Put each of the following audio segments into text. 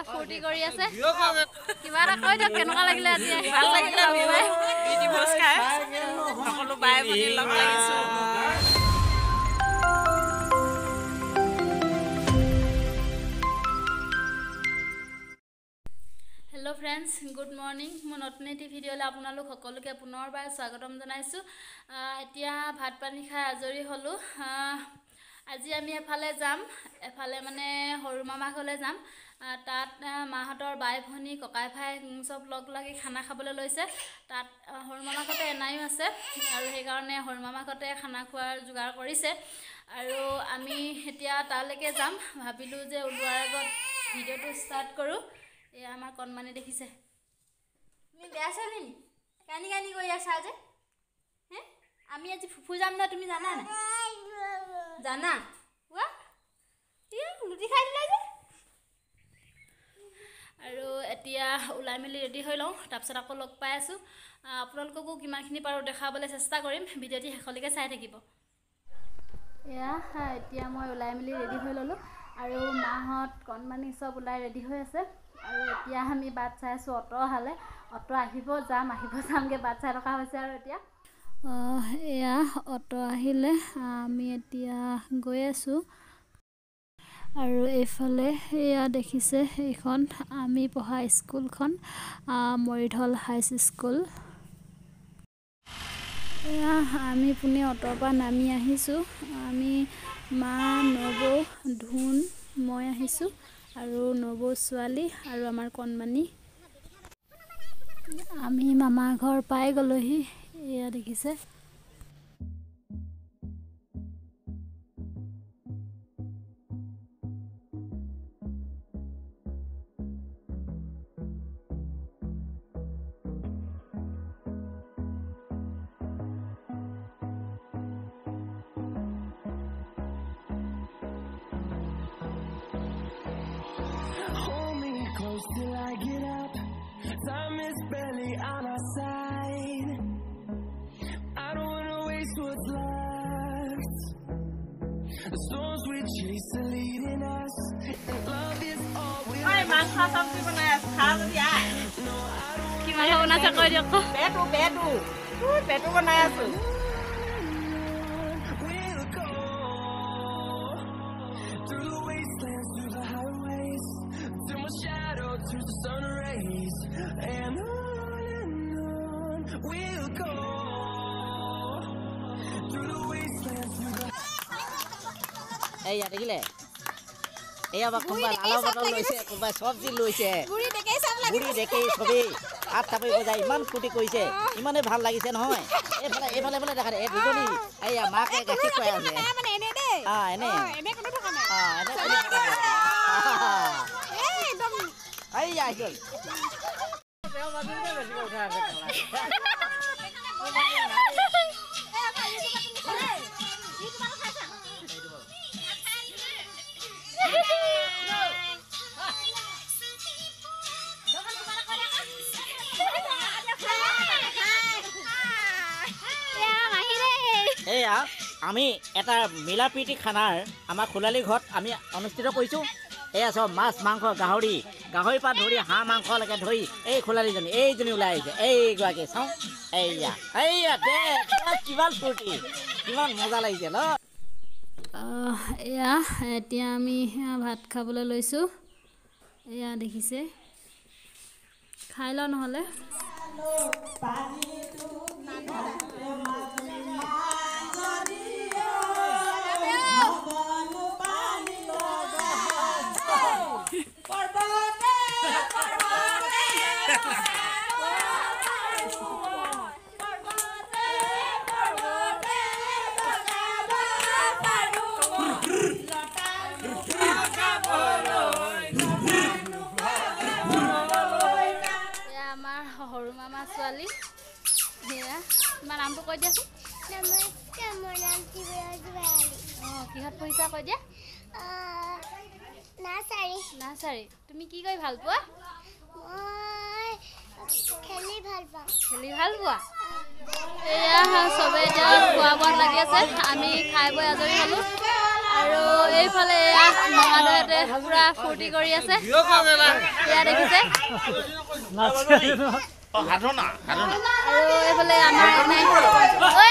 ফূৰ্তি কৰি আছে কিবা এটা কৈ দিয়ক কেনেকুৱা লাগিলে আজি ভাল লাগিলে বিবাহ বিধি ভোজ খাই সকলো বাই ভনী লগ লাগিছো हेलो फ्रेंड्स गुड मॉर्निंग मैं नतुन एटी भिडिओले आपनालोक सकलोके पुनरबार स्वागतम जनाइछु एतिया भात पानी खाई आजरी हलो আজি আমি এফালে যাম এফালে মানে হৰু মামা ঘৰলে যাম তাত মাহতৰ বাই ভনী ককাই ভাই সব লগ লাগি খানা খাবলৈ লৈছে তাত হৰু মামা ঘৰতে এনাইও আছে আৰু সেই কাৰণে হৰু মামা ঘৰতে খানা খোৱাৰ যোগাৰ কৰিছে আৰু আমি এতিয়া তালৈকে যাম ভাবিলো যে ওলোৱাৰ আগত ভিডিওটো ষ্টাৰ্ট কৰো এ আমাৰ কনমানে দেখিছে তুমি বেয়াছা নেনি কানি কানি কই আছা যে হে আমি আজি ফুফু যাম না তুমি জানা না জানা ওয়া ই লুটি খাই দিলা যে আৰু এতিয়া উলাই মেলি ৰেডি হৈ লওঁ তাৰপিছত আকৌ লগ পাই আছো আপোনালোককো কিমানখিনি পাৰো দেখাবলৈ চেষ্টা কৰিম ভিডিওটি শেষলৈকে চাই থাকিব এয়া এতিয়া মই উলাই মেলি ৰেডি হৈ ললো আৰু মাহত কনমানি সব উলাই ৰেডি হৈ আছে আৰু এতিয়া আমি বাট চাই আছো অটো হালে অটো আহিব যামগে বাট চাই ৰখা হৈছে আৰু এতিয়া এয়া অটো আহিলে আমি এতিয়া গৈ আছো আৰু এইফালে এয়া দেখিছে এইখন আমি পঢ়া স্কুলখন মৰিধল হাই স্কুল এয়া আমি পুনে অটোৰ পৰা নামি আহিছো আমি মা নবৌ ধুন মই আহিছো আৰু নবৌ ছোৱালী আৰু আমাৰ কনমানি আমি মামা ঘৰ পাই গলোহি এয়া দেখিছে Till I get up, time is barely on our side. I don't wanna waste what's left. The storms we chase are leading us, and love is all we oi mangsa sabji banai as khal ya কিমান হওনা চা কৈ দিয়ক betu banai asu will go through the wastelands, through the highways, till my shadow turns to sun rays, and on we'll go through the wastelands, through the এয়া দেখিলে এয়া বা কোনবা Lala bottle লৈছে কোনবা সবজি লৈছে বুঢ়ী দেখেই সবেই হাত থাপি বজাই ইমান ফুটি কৰিছে ইমানে ভাল লাগিছে নহয় এইফালে দেখা এই দুজনী এয়া মাকে গাখীৰ খুৱাই আছে এনে কোনো থকা নাই এনে একদম এয়া আহিল বেও বাজিলে বেছি উঠা আছে এয়া আমি এটা মিলাপ্ৰীতি খানাৰ আমাৰ খোলালি ঘৰত আমি অনুষ্ঠিত কৰিছোঁ এয়া চব মাছ মাংস গাহৰি পৰা ধৰি হাঁহ মাংসলৈকে ধৰি এই খোলালিজনী এইজনী ওলাই আহিছে এইগৰাকী চাওঁ এয়া দে কিমান ফূৰ্তি কিমান মজা লাগিছে ন এয়া এতিয়া আমি ভাত খাবলৈ লৈছোঁ এয়া দেখিছে খাই লওঁ নহ'লে হৰু মামা ছোৱালী হেয়া তোমাৰ নামটো কৈ দিয়াচোন নমস্কাৰ মোৰ নাম শিৱৰাজী কিহত পঢ়িছা কৈ দিয়া নাৰ্চাৰী তুমি কি কৰি ভাল পোৱা মই খেলি ভাল পোৱা এয়া সবে এতিয়া খোৱা বোৱাত লাগি আছে আমি খাই বৈ আজৰি হ'লো আৰু এইফালে মহাদেৱতে পুৰা ফূৰ্তি কৰি আছে এয়া দেখিছে আৰু এইফালে আমাৰ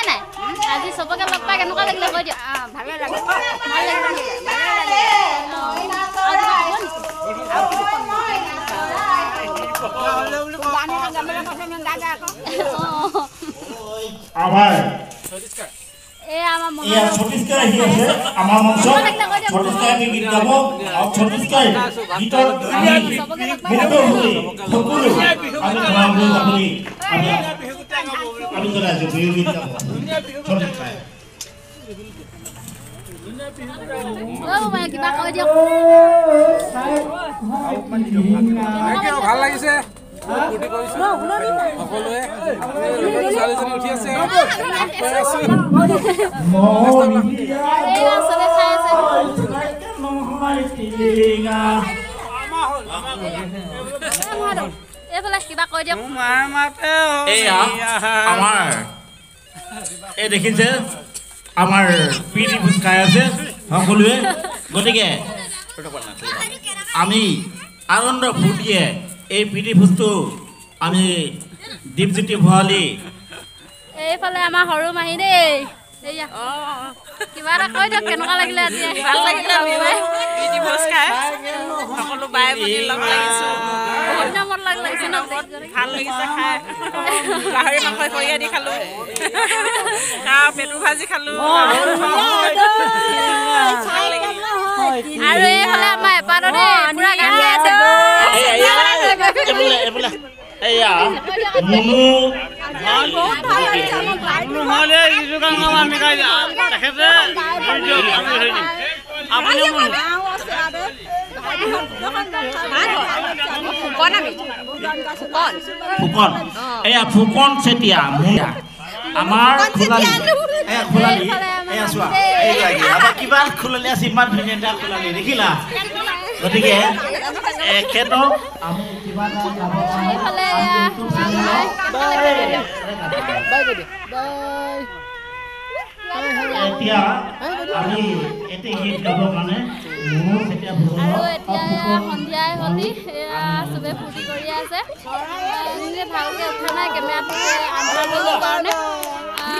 নাই আজি চবকে লগ পাই কেনেকুৱা লাগিলে কৈ দিয়ক ভালে লাগে ছত্তিশগড় আহি আছে আমাৰ মঞ্চত ছত্তিশগড় গীত গাব আৰু ছত্তিশগড় গীতৰ সকলো আমি জনাইছো বিহু গীত গাব কিবা কৈ দিয়ক ভাল লাগিছে ফূৰ্তি কৰিছো সকলোৱে ছোৱালীজনী উঠি আছে এইফালে কিবা কৈ দিয়ক আমাৰ এই দেখিছে আমাৰ পিটি ভোজ খাই আছে সকলোৱে গতিকে আমি আনন্দ ফূৰ্তিয়ে এই পিটি ভোজটো আমি দীপজ্যোতি ভৰালী এইফালে আমাৰ সৰু মাহী দেই কিবা এটা কৈ দিয়ক কেনেকুৱা লাগিলে আজি ভাল লাগিলে পিটি ভোজ খাই সকলো বাই ভনী লগ লাগিছোঁ বহুত দিনৰ লাগিছে ন ভাল লাগিছে খাই গাহৰি মাংস খৰিয়া দি খালোঁ আৰু পেটু ভাজি খালোঁ আৰু এইফালে আমাৰ এপাততে পুৰা গাড়ী আছে ফুকন এয়া ফুকন চেতিয়া আমাৰ খোলালি এয়া চোৱা আমাৰ কিমান খোলালি আছে ইমান ধুনীয়া এটা খোলালি দেখিলা গতিকে এখেতক আমি কিবা এতিয়া আমি এটি গীত গাব কাৰণে আৰু এতিয়া সন্ধিয়াই হলি চবে ফূৰ্তি কৰি আছে ভালকৈ উঠা নাই কেমেৰাটো আন্ধাৰ কৰিবৰ কাৰণে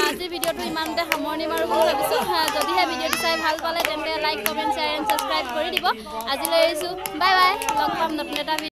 আজি ভিডিঅ'টো ইমানতে সামৰণি মাৰোঁ বুলি ভাবিছোঁ যদিহে ভিডিঅ'টো চাই ভাল পালে তেন্তে like comment share and subscribe কৰি দিব আজিলৈ এৰিছোঁ বাই বাই লগ পাম নতুন এটা